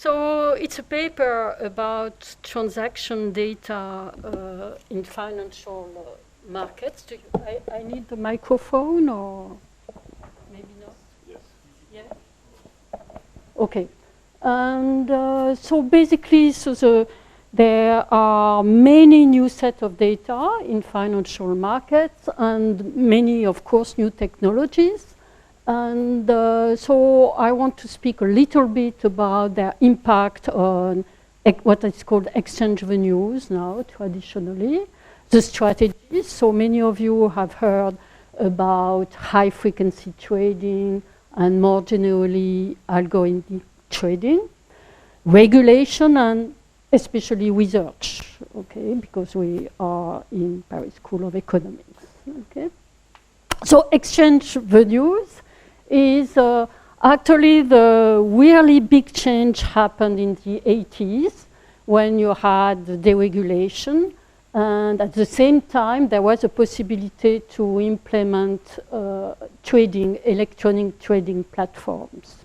So it's a paper about transaction data in financial markets. I need the microphone or maybe not? Yes. Yeah? Okay. And so basically, there are many new set of data in financial markets and many, of course, new technologies. And so I want to speak a little bit about their impact on what is called exchange venues now, traditionally, the strategies. So many of you have heard about high-frequency trading and more generally algorithmic trading, regulation, and especially research, okay, because we are in Paris School of Economics, okay. So exchange venues is actually the really big change happened in the 80s when you had the deregulation, and at the same time there was a possibility to implement electronic trading platforms.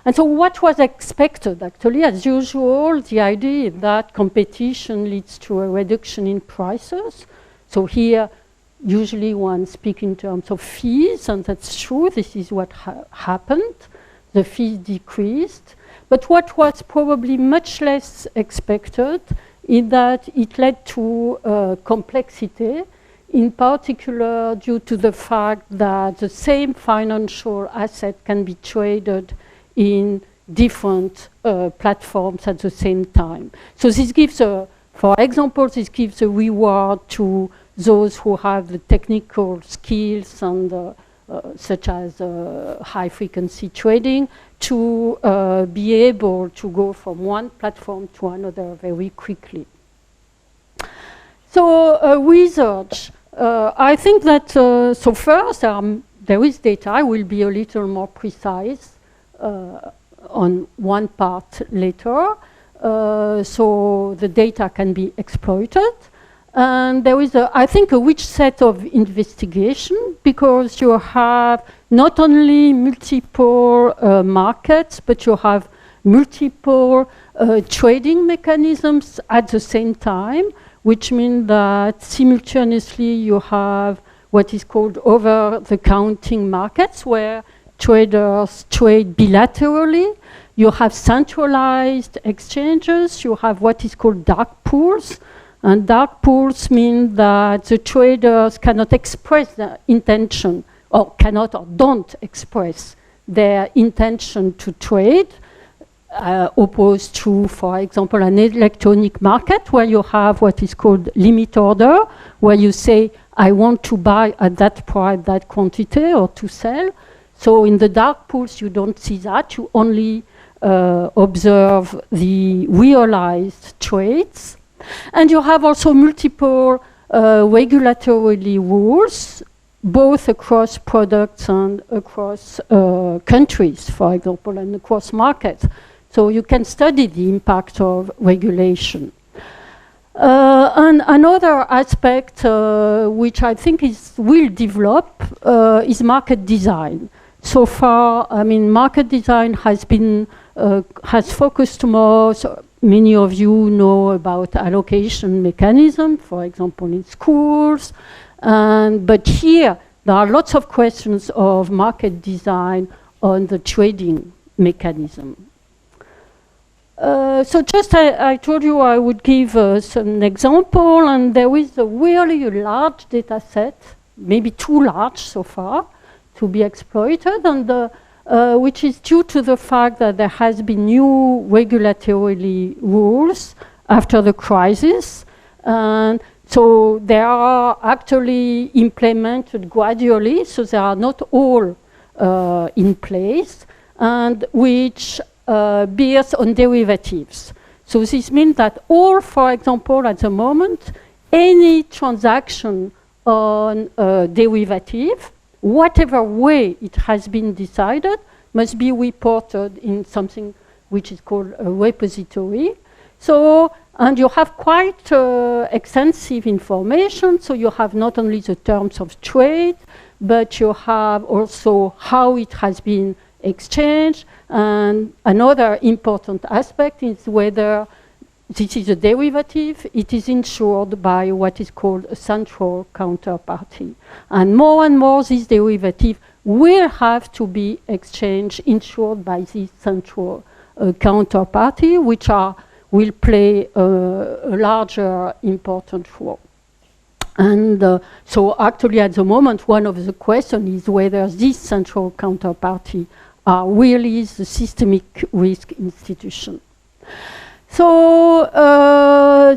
And so what was expected actually, as usual, the idea that competition leads to a reduction in prices. So here usually one speaks in terms of fees, and that's true. This is what happened. The fees decreased. But what was probably much less expected is that it led to complexity, in particular due to the fact that the same financial asset can be traded in different platforms at the same time. So this gives for example, this gives a reward to those who have the technical skills and such as high-frequency trading to be able to go from one platform to another very quickly. So research, I think that, so first there is data. I will be a little more precise on one part later. So the data can be exploited. And there is, I think, a rich set of investigation because you have not only multiple markets, but you have multiple trading mechanisms at the same time, which means that simultaneously you have what is called over-the-counter markets, where traders trade bilaterally. You have centralized exchanges. You have what is called dark pools. And dark pools mean that the traders cannot express their intention, or cannot or don't express their intention to trade, opposed to, for example, an electronic market where you have what is called limit order, where you say, I want to buy at that price, that quantity, or to sell. So in the dark pools, you don't see that. You only observe the realized trades. And you have also multiple regulatory rules, both across products and across countries, for example, and across markets. So you can study the impact of regulation. And another aspect which I think will develop is market design. So far, I mean, market design has been has focused more. So many of you know about allocation mechanism, for example, in schools. But here, there are lots of questions of market design on the trading mechanism. So just I told you I would give some example, and there is a really large data set, maybe too large so far, to be exploited, and which is due to the fact that there has been new regulatory rules after the crisis. And so they are actually implemented gradually, so they are not all in place, and which bears on derivatives. So this means that all, for example, at the moment, any transaction on a derivative, whatever way it has been decided, must be reported in something which is called a repository. So, and you have quite extensive information. So you have not only the terms of trade, but you have also how it has been exchanged, And another important aspect is whether this is a derivative, it is insured by what is called a central counterparty. And more this derivative will have to be exchanged, insured by this central counterparty, which will play a larger important role. And so actually at the moment, one of the questions is whether this central counterparty are really the systemic risk institution. So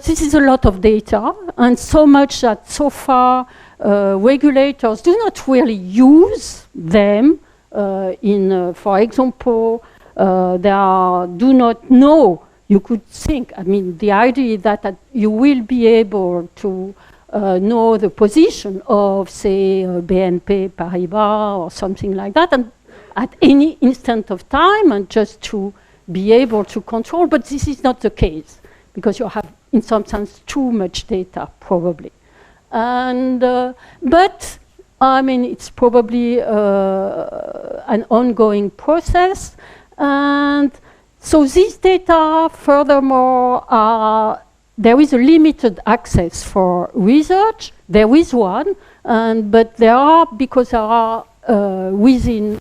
this is a lot of data, and so much that so far regulators do not really use them. For example, they do not know. You could think, I mean, the idea is that you will be able to know the position of, say, BNP Paribas or something like that, and at any instant of time, and just to be able to control, but this is not the case, because you have, in some sense, too much data, probably. And, but, I mean, it's probably an ongoing process, and so these data, furthermore, there is a limited access for research. There is one, but there are, because there are within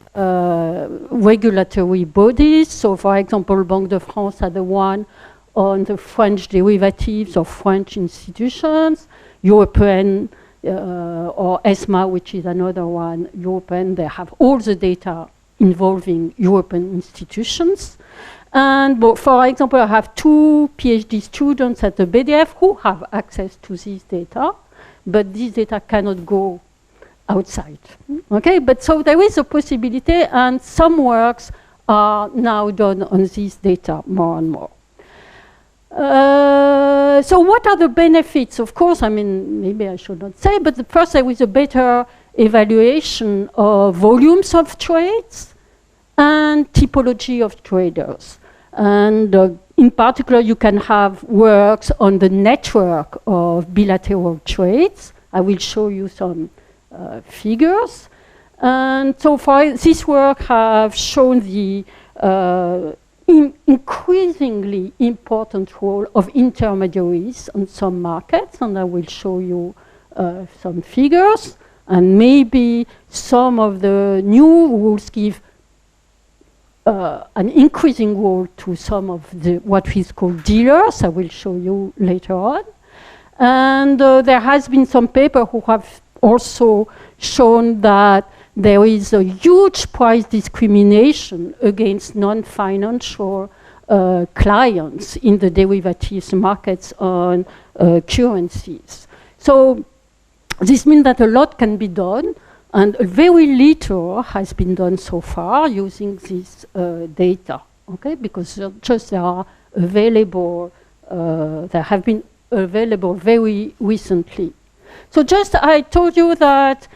regulatory bodies. So, for example, Banque de France had the one on the French derivatives of French institutions, European or ESMA, which is another one, European. They have all the data involving European institutions. And for example, I have 2 PhD students at the BDF who have access to this data, but this data cannot go outside. Okay, but so there is a possibility, and some works are now done on this data more and more. So what are the benefits? Of course, I mean, maybe I should not say, but first there is a better evaluation of volumes of trades and typology of traders. And in particular, you can have works on the network of bilateral trades. I will show you some figures. And so far, this work have shown the increasingly important role of intermediaries on some markets, and I will show you some figures. And maybe some of the new rules give an increasing role to some of the what is called dealers. I will show you later on. And there has been some paper who have also shown that there is a huge price discrimination against non-financial clients in the derivatives markets on currencies. So this means that a lot can be done, and very little has been done so far using this data, okay? Because just they are available, they have been available very recently. So just I told you that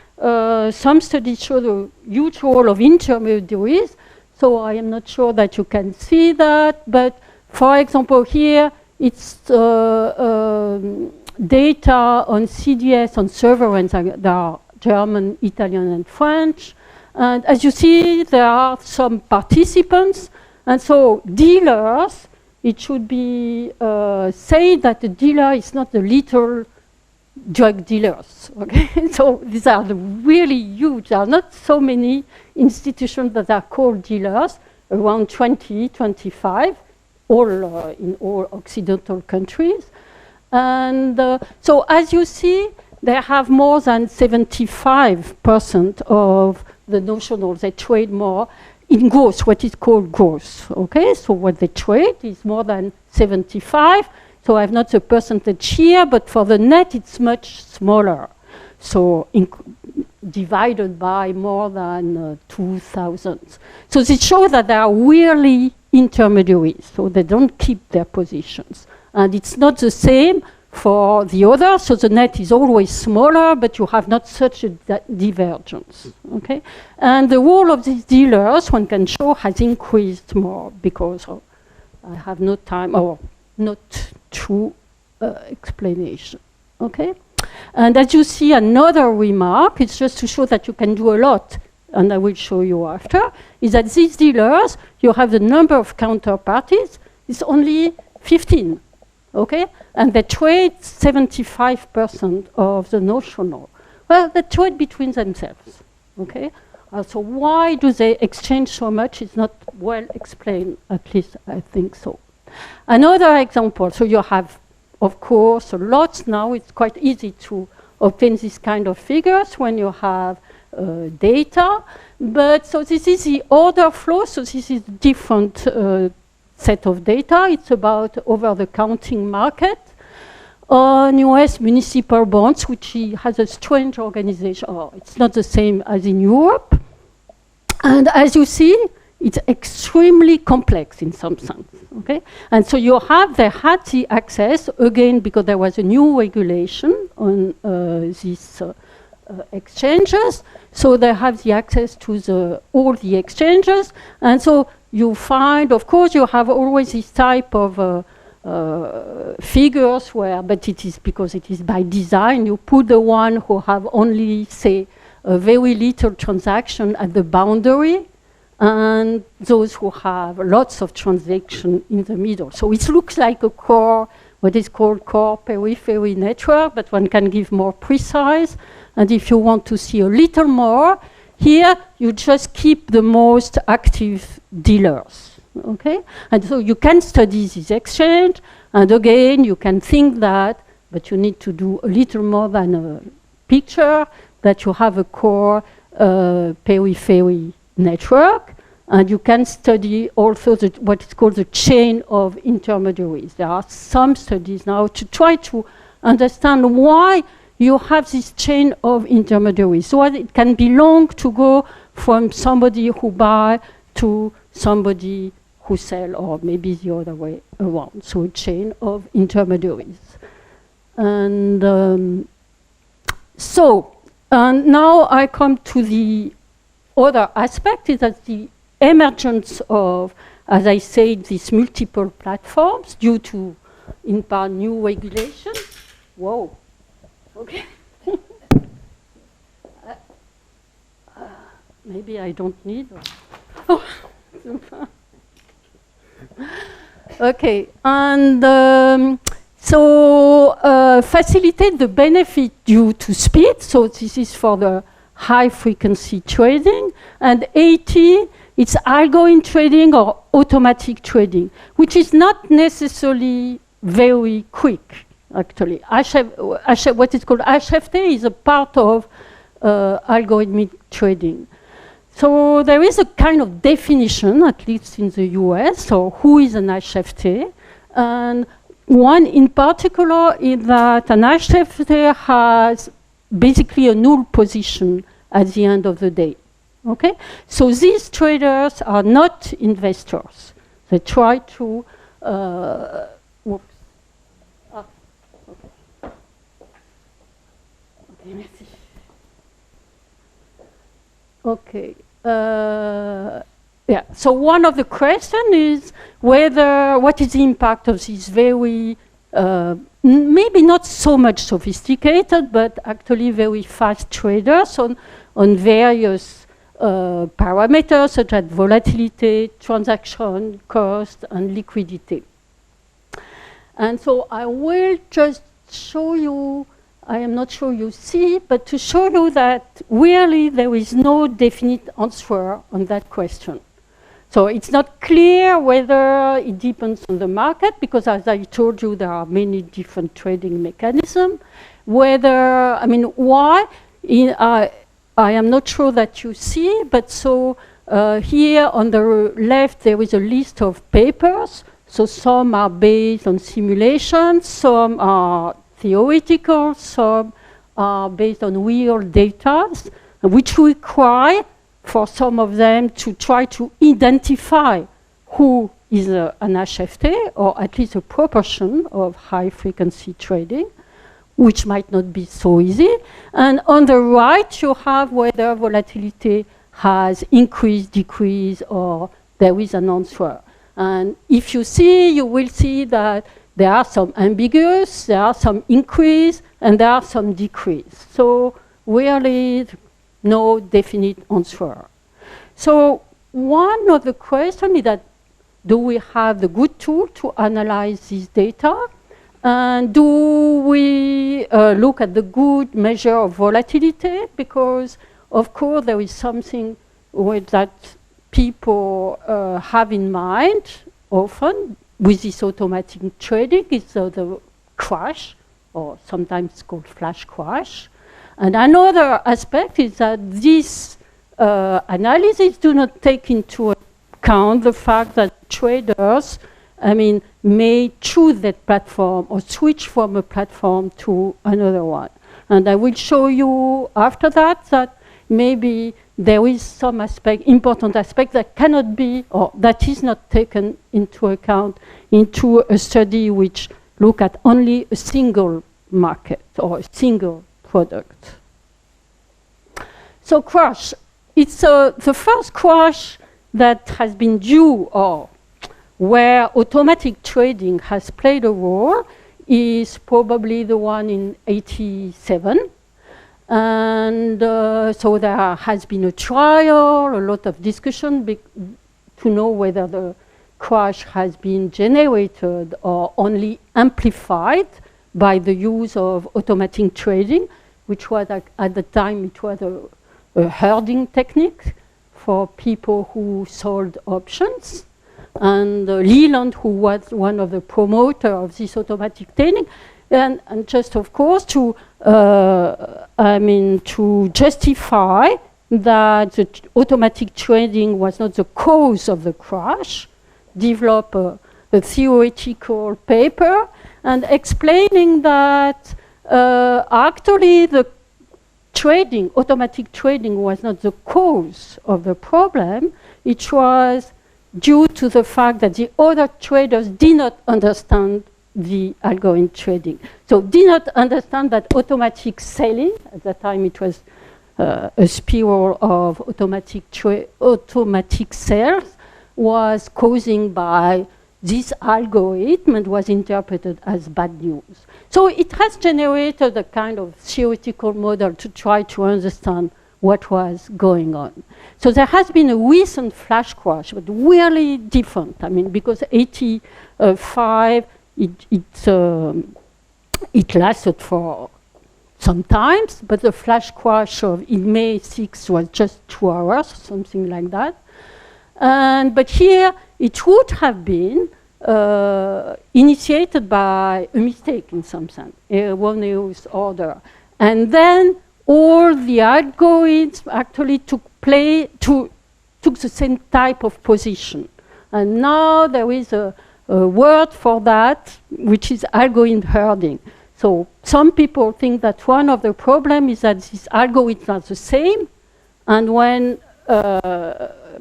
some studies show the huge role of intermediaries. So I am not sure that you can see that, but for example here it's data on CDS on sovereigns. There are German, Italian, and French. And as you see, there are some participants, and so dealers. It should be said that the dealer is not the little drug dealers, okay? So these are the really huge. There are not so many institutions that are called dealers, around 20, 25, all in all Occidental countries. And so as you see, they have more than 75% of the notionals. They trade more in gross, what is called gross, okay? So what they trade is more than 75. So I have not the percentage here, but for the net, it's much smaller. So divided by more than 2,000. So this shows that they are really intermediaries, so they don't keep their positions. And it's not the same for the others, so the net is always smaller, but you have not such a divergence, okay? And the role of these dealers, one can show, has increased more because I have no time, or not true explanation, okay? And as you see, another remark, it's just to show that you can do a lot and I will show you after, is that these dealers, you have the number of counterparties, it's only 15, okay? And they trade 75% of the notional. Well, they trade between themselves, okay? So why do they exchange so much? It's not well explained, at least I think so. Another example, so you have, of course, lots now. It's quite easy to obtain this kind of figures when you have data. But so this is the order flow. So this is different set of data. It's about over-the-counter market on US municipal bonds, which has a strange organization. Oh, it's not the same as in Europe. And as you see, it's extremely complex in some sense, okay? And so they had the access, again, because there was a new regulation on these exchanges. So they have the access to all the exchanges. And so you find, of course, you have always this type of figures but it is because it is by design. You put the one who have only, say, a very little transaction at the boundary, and those who have lots of transaction in the middle. So it looks like a core, what is called core periphery network, but one can give more precise. And if you want to see a little more, here you just keep the most active dealers, okay? And so you can study this exchange, and again, you can think that, but you need to do a little more than a picture, that you have a core periphery network, and you can study also what is called the chain of intermediaries. There are some studies now to try to understand why you have this chain of intermediaries. So it can belong to go from somebody who buy to somebody who sell, or maybe the other way around. So a chain of intermediaries. And and now I come to the other aspect, is that the emergence of, as I said, these multiple platforms due to, in part, new regulation. Whoa, okay. Maybe I don't need one. Oh, okay, and facilitate the benefit due to speed. So this is for the high frequency trading. And 80, it's algo trading or automatic trading, which is not necessarily very quick, actually. What is called HFT is a part of algorithmic trading. So there is a kind of definition, at least in the US, so who is an HFT? And one in particular is that an HFT has basically a null position at the end of the day. Okay? So these traders are not investors. They try to whoops. Ah, okay. Okay, merci. Okay. Yeah. So one of the questions is what is the impact of these very maybe not so much sophisticated, but actually very fast traders on various parameters such as volatility, transaction cost, and liquidity. And so I will just show you. I am not sure you see, but to show you that really there is no definite answer on that question. So it's not clear whether it depends on the market, because as I told you, there are many different trading mechanisms. Why? I am not sure that you see, but so here on the left, there is a list of papers. So some are based on simulations, some are theoretical, some are based on real data, which require for some of them to try to identify who is an HFT, or at least a proportion of high-frequency trading, which might not be so easy. And on the right, you have whether volatility has increased, decreased, or there is an answer. And if you see, you will see that there are some ambiguous, there are some increase, and there are some decrease. So really, no definite answer. So one of the questions is that, do we have the good tool to analyze this data? And do we look at the good measure of volatility? Because, of course, there is something that people have in mind often with this automatic trading, is the crash, or sometimes called flash crash. And another aspect is that this analysis do not take into account the fact that traders, may choose that platform or switch from a platform to another one. And I will show you after that maybe there is some important aspect that cannot be, or that is not taken into account into a study which look at only a single market or a single product. So crash, it's the first crash that has been due, or where automatic trading has played a role, is probably the one in '87. And so there has been a trial, a lot of discussion to know whether the crash has been generated or only amplified by the use of automatic trading, which was at the time it was a herding technique for people who sold options. And Leland, who was one of the promoters of this automatic trading, and just of course to justify that the automatic trading was not the cause of the crash, develop a theoretical paper and explaining that actually the automatic trading was not the cause of the problem. It was due to the fact that the other traders did not understand the algorithm trading. So did not understand that automatic selling, at that time it was a spiral of automatic sales, was causing by this algorithm and was interpreted as bad news. So it has generated a kind of theoretical model to try to understand what was going on. So there has been a recent flash crash, but really different. Because 85, it lasted for some time, but the flash crash in May 6 was just 2 hours, something like that. But here, it would have been initiated by a mistake in some sense, erroneous order. And then all the algorithms actually took the same type of position. And now there is a word for that, which is algorithm herding. So some people think that one of the problems is that these algorithms are the same, and when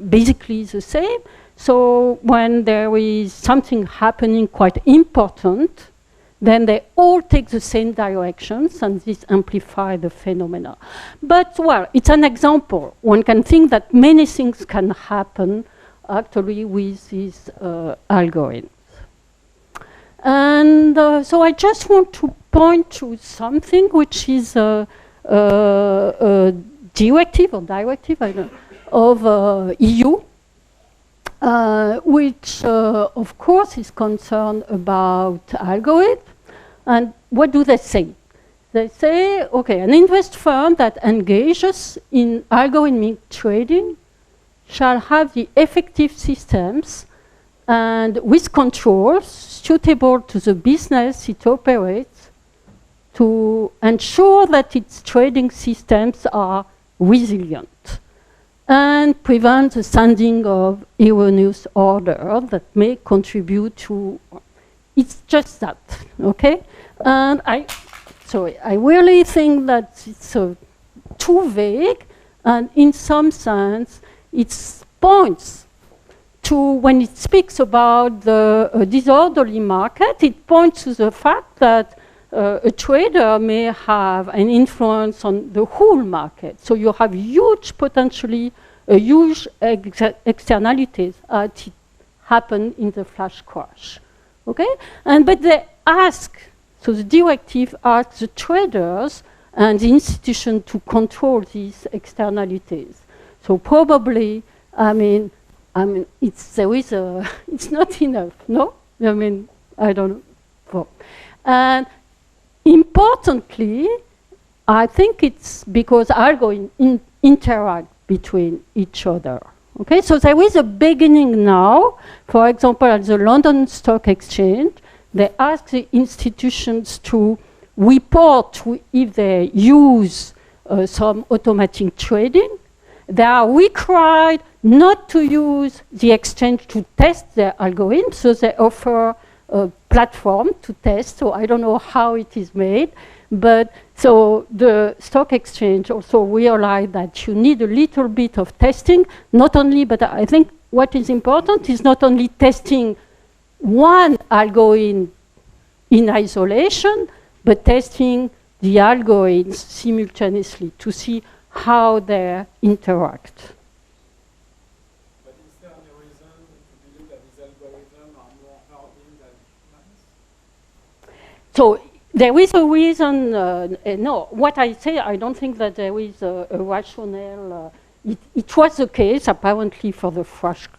basically the same. So when there is something happening quite important, then they all take the same directions, and this amplifies the phenomena. But, well, it's an example. One can think that many things can happen actually with these algorithms. And so I just want to point to something which is a directive, I don't know, of EU, which of course is concerned about algorithms. And what do they say? They say, okay, an investment firm that engages in algorithmic trading shall have the effective systems and with controls suitable to the business it operates to ensure that its trading systems are resilient and prevent the sending of erroneous order that may contribute to, it's just that, okay? And I really think that it's too vague, and in some sense, it points to, when it speaks about the disorderly market, it points to the fact that a trader may have an influence on the whole market. So you have potentially huge externalities as it happened in the flash crash. Okay? But they ask, so the directive asks the traders and the institution to control these externalities. So probably, it's not enough, no? I don't know. And importantly, I think it's because algorithms interact between each other. Okay, so there is a beginning now. For example, at the London Stock Exchange, they ask the institutions to report if they use some automatic trading. They are required not to use the exchange to test their algorithm, so they offer a platform to test. So I don't know how it is made, but so the stock exchange also realized that you need a little bit of testing, not only, but I think what is important is not only testing one algorithm in isolation, but testing the algorithms simultaneously to see how they interact. But is there any reason to believe that these algorithms are more hardened than humans? So there is a reason, no, what I say, I don't think that there is a rationale. It was the case, apparently, for the flash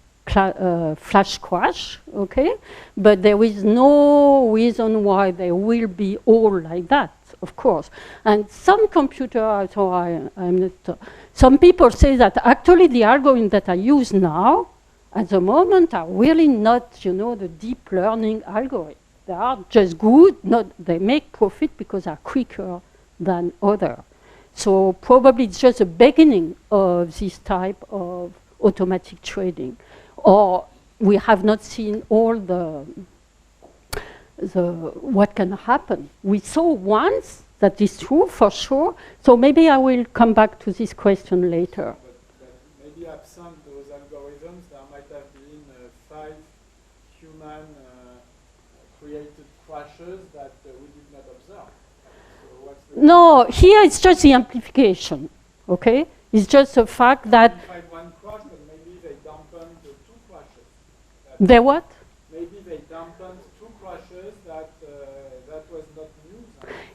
crash, okay? But there is no reason why they will be all like that, of course. And some computers, so I'm not, some people say that actually the algorithms that I use now, at the moment, are really not, the deep learning algorithms. They are just good, they make profit because they are quicker than others. So probably it's just the beginning of this type of automatic trading. Or we have not seen all the what can happen. We saw once, that is true for sure. So maybe I will come back to this question later. But maybe absent those algorithms, there might have been 5 human created crashes that we did not observe. So what's the No, here it's just the amplification, okay? It's just the fact that... one crash, but maybe they dampened the 2 crashes. They what? Maybe they dampened 2 crashes that was not news.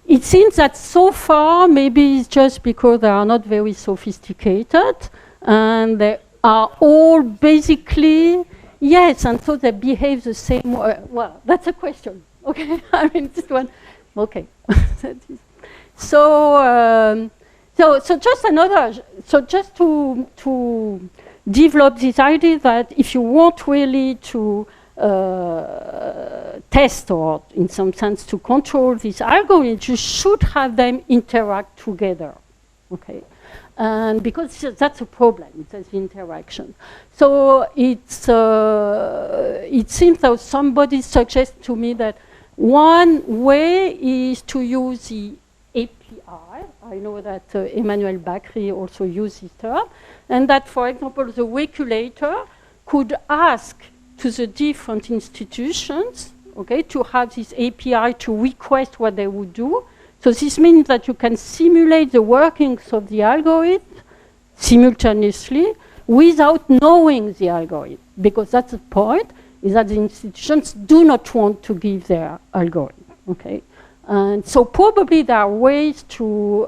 It seems that so far, maybe it's just because they are not very sophisticated, and they are all basically... Yes, and so they behave the same way. Well, that's a question. Okay, this one. Okay. So just another. So just to develop this idea that if you want really to test or, in some sense, to control these algorithms, you should have them interact together. Okay. And because that's a problem, it's the interaction. So it seems that somebody suggests to me that one way is to use the API. I know that Emmanuel Bakri also uses this term. And that, for example, the regulator could ask to the different institutions, okay, to have this API to request what they would do. So this means that you can simulate the workings of the algorithm simultaneously without knowing the algorithm, because that's the point, is that the institutions do not want to give their algorithm, okay? And so probably there are ways to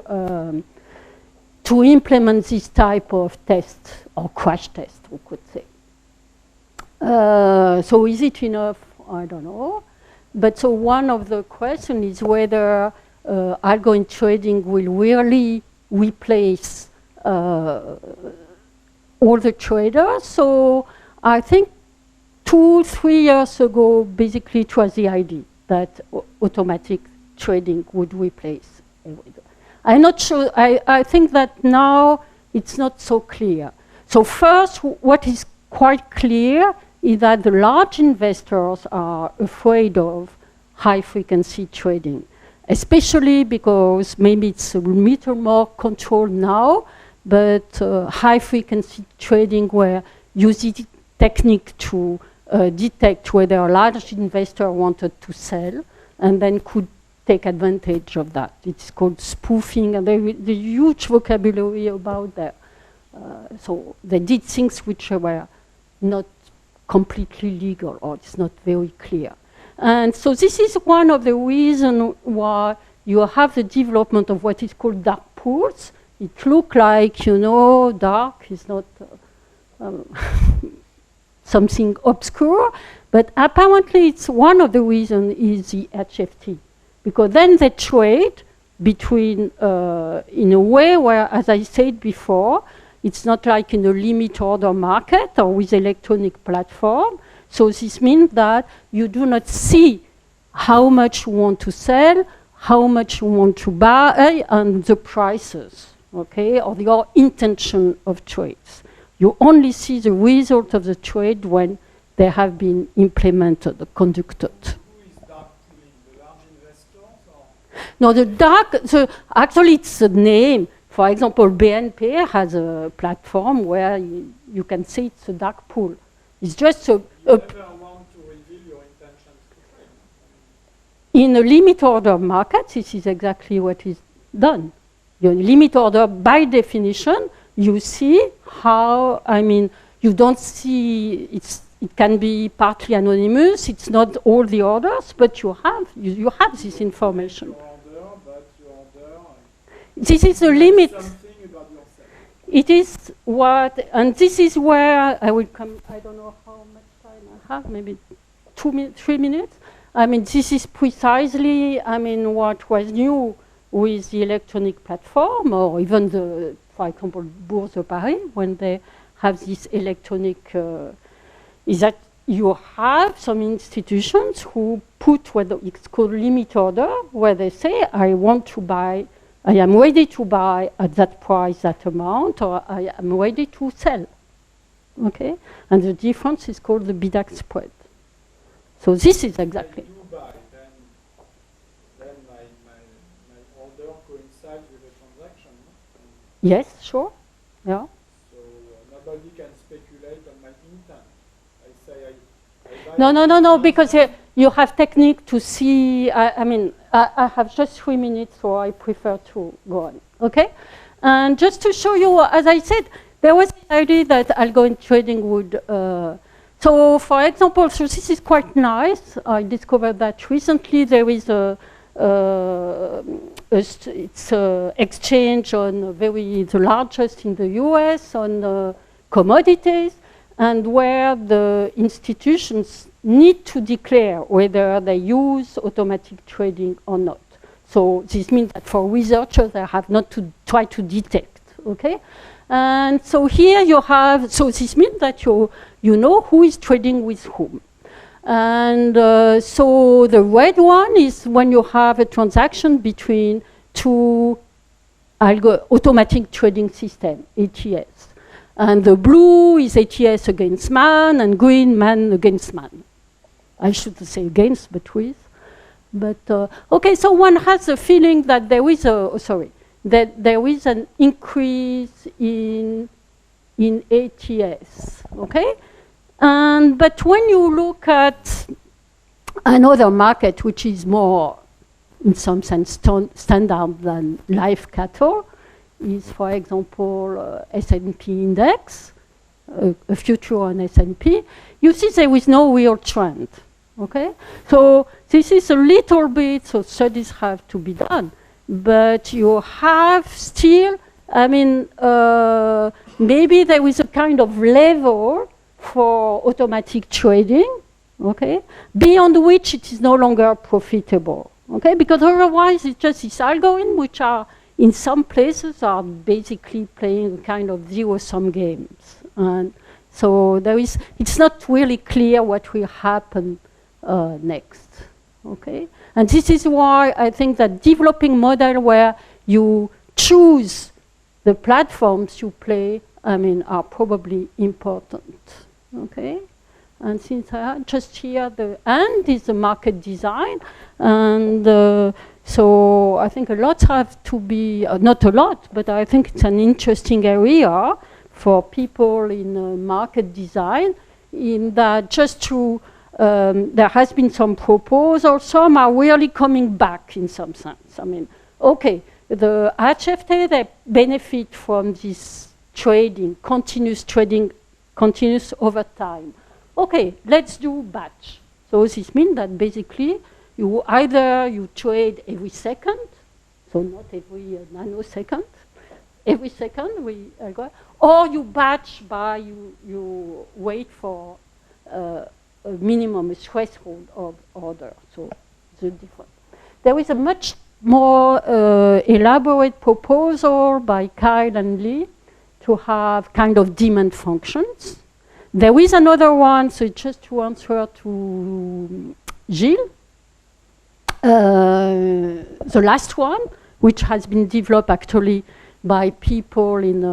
implement this type of test, or crash test, we could say. So is it enough? I don't know. But so one of the questions is whether algorithm trading will really replace all the traders. So I think 2-3 years ago, basically it was the idea that automatic trading would replace everything. I'm not sure, I think that now it's not so clear. So first, what is quite clear is that the large investors are afraid of high-frequency trading, especially because maybe it's a little more controlled now, but high-frequency trading where using technique to detect whether a large investor wanted to sell and then could take advantage of that. It's called spoofing, and there's a huge vocabulary about that. So they did things which were not completely legal, or it's not very clear. And so this is one of the reasons why you have the development of what is called dark pools. It looks like, you know, dark is not something obscure, but apparently it's one of the reasons is the HFT, because then they trade between, in a way where, as I said before, it's not like in a limit order market or with electronic platform. So this means that you do not see how much you want to sell, how much you want to buy, and the prices, okay, or your intention of trades. You only see the result of the trade when they have been implemented, conducted. Who is dark pooling? The large investors? Or? No, the dark, actually it's a name. For example, BNP has a platform where you can say it's a dark pool. It's just you never want to reveal your intentions to trade. in a limit order market, this is exactly what is done. Your limit order, by definition, you see how, I mean, you don't see, it can be partly anonymous, it's not all the orders, but you have this information. Your order, but your order, This is the limit. something about yourself. It is what, and this is where I will come, I don't know how much time I have, maybe 3 minutes. I mean, this is precisely, I mean, what was new with the electronic platform, or even the, for example, Bourse de Paris, when they have this electronic, is that you have some institutions who put what it's called limit order, where they say, I want to buy, I am ready to buy at that price, that amount, or I am ready to sell, okay? And the difference is called the bid-ask spread. So this is exactly. If I do buy, then my order coincides with the transaction. No? Yes, sure, yeah. So nobody can speculate on my intent. I say I buy. No, because you have technique to see, I mean, I have just 3 minutes, so I prefer to go on, okay? And just to show you, as I said, there was the idea that algorithmic trading would, so for example, so this is quite nice. I discovered that recently there is it's exchange on the largest in the US on commodities, and where the institutions need to declare whether they use automatic trading or not. So this means that for researchers, they have not to try to detect, okay? And so here you have, so this means that you know who is trading with whom. And so the red one is when you have a transaction between two automatic trading system, ETS. And the blue is ETS against man, and green, man against man. I should say against, but with. But, okay, so one has the feeling that there is that there is an increase in ATS, okay? But when you look at another market, which is more, in some sense, standard than live cattle, is, for example, S&P index, a future on S&P, you see there is no real trend, okay? So this is a little bit, so studies have to be done, but you have still, I mean, maybe there is a kind of level for automatic trading, okay, beyond which it is no longer profitable, okay, because otherwise it's just this algorithm which are, in some places, are basically playing a kind of zero-sum games. And so there is, it's not really clear what will happen next, okay? And this is why I think that developing model where you choose the platforms you play, I mean, are probably important, okay? And since I just here, the end is the market design, and so I think a lot have to be, not a lot, but I think it's an interesting area for people in market design, in that just to, there has been some proposals, some are really coming back in some sense. I mean, okay, the HFT, they benefit from this trading, continuous over time. Okay, let's do batch. So this means that basically Either you trade every second, so not every nanosecond, every second or you batch by, you wait for a minimum threshold of order. So the difference. There is a much more elaborate proposal by Kyle and Lee to have kind of demand functions. There is another one, so just to answer to Gilles, the last one, which has been developed actually by people in,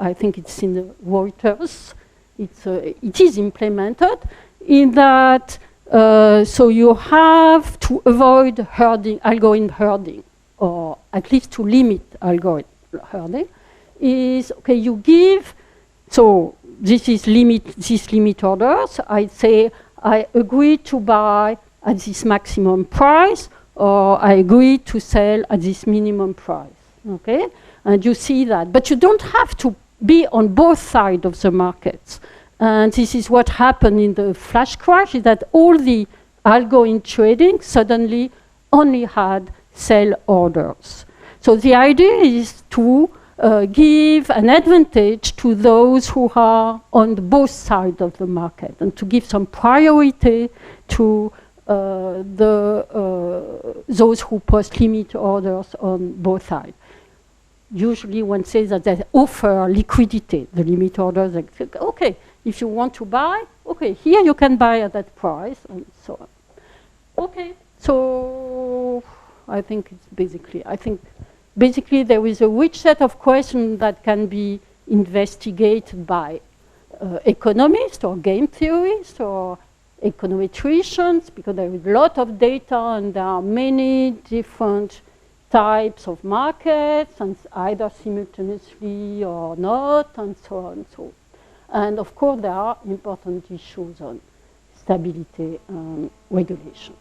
I think it's in Reuters. It is implemented in that, so you have to avoid herding, algorithm herding, or at least to limit algorithm herding, is, okay, you give, so this is limit orders. I say, I agree to buy at this maximum price, or I agree to sell at this minimum price, okay? And you see that. But you don't have to be on both sides of the markets. And this is what happened in the flash crash, is that all the algo in trading suddenly only had sell orders. So the idea is to give an advantage to those who are on both sides of the market, and to give some priority to those who post limit orders on both sides. Usually one says that they offer liquidity, the limit orders, like, okay, if you want to buy, okay, here you can buy at that price, and so on. Okay, so I think it's basically there is a rich set of questions that can be investigated by economists or game theorists or econometricians, because there is a lot of data and there are many different types of markets, and either simultaneously or not, and so on and so on. And of course, there are important issues on stability and regulation.